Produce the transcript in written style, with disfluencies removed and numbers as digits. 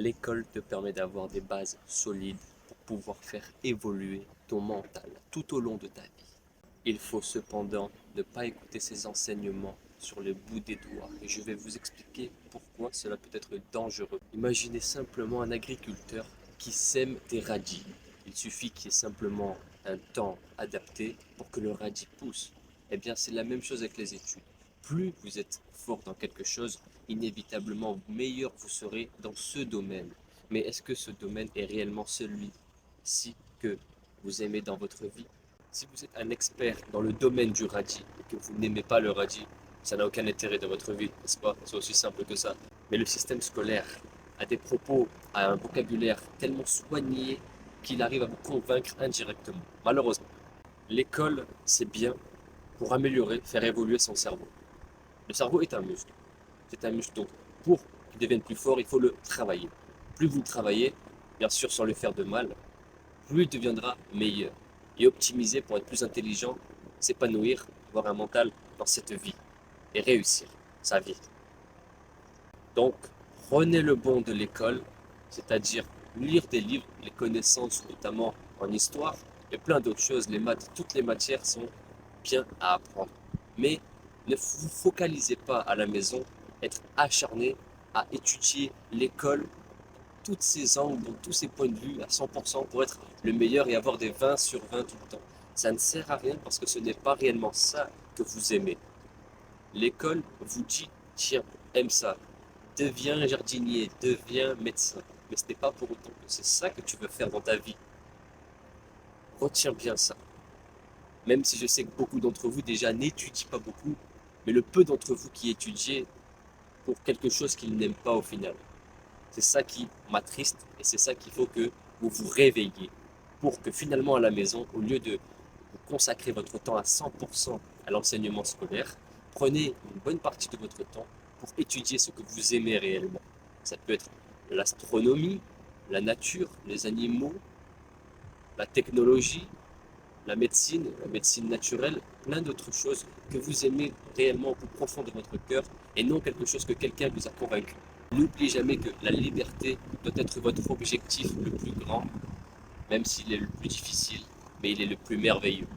L'école te permet d'avoir des bases solides pour pouvoir faire évoluer ton mental tout au long de ta vie. Il faut cependant ne pas écouter ces enseignements sur le bout des doigts et je vais vous expliquer pourquoi cela peut être dangereux. Imaginez simplement un agriculteur qui sème des radis. Il suffit qu'il y ait simplement un temps adapté pour que le radis pousse. Eh bien, c'est la même chose avec les études. Plus vous êtes fort dans quelque chose, inévitablement meilleur vous serez dans ce domaine. Mais est-ce que ce domaine est réellement celui-ci que vous aimez dans votre vie? Si vous êtes un expert dans le domaine du radis et que vous n'aimez pas le radis, ça n'a aucun intérêt dans votre vie, n'est-ce pas? C'est aussi simple que ça. Mais le système scolaire a des propos, a un vocabulaire tellement soigné qu'il arrive à vous convaincre indirectement. Malheureusement, l'école, c'est bien pour améliorer, faire évoluer son cerveau. Le cerveau est un muscle. C'est un muscle, donc pour qu'il devienne plus fort, il faut le travailler. Plus vous le travaillez, bien sûr sans lui faire de mal, plus il deviendra meilleur et optimisé pour être plus intelligent, s'épanouir, avoir un mental dans cette vie et réussir sa vie. Donc, prenez le bon de l'école, c'est-à-dire lire des livres, les connaissances notamment en histoire et plein d'autres choses, les maths, toutes les matières sont bien à apprendre. Mais ne vous focalisez pas à la maison, être acharné à étudier l'école, toutes ces angles, donc tous ces points de vue à 100% pour être le meilleur et avoir des 20 sur 20 tout le temps. Ça ne sert à rien parce que ce n'est pas réellement ça que vous aimez. L'école vous dit, tiens, aime ça, deviens jardinier, deviens médecin. Mais ce n'est pas pour autant que c'est ça que tu veux faire dans ta vie. Retiens bien ça. Même si je sais que beaucoup d'entre vous déjà n'étudient pas beaucoup, mais le peu d'entre vous qui étudiez pour quelque chose qu'ils n'aiment pas au final. C'est ça qui m'attriste et c'est ça qu'il faut que vous vous réveilliez pour que finalement à la maison, au lieu de vous consacrer votre temps à 100% à l'enseignement scolaire, prenez une bonne partie de votre temps pour étudier ce que vous aimez réellement. Ça peut être l'astronomie, la nature, les animaux, la technologie, la médecine naturelle, plein d'autres choses que vous aimez réellement au plus profond de votre cœur et non quelque chose que quelqu'un vous a convaincu. N'oubliez jamais que la liberté doit être votre objectif le plus grand, même s'il est le plus difficile, mais il est le plus merveilleux.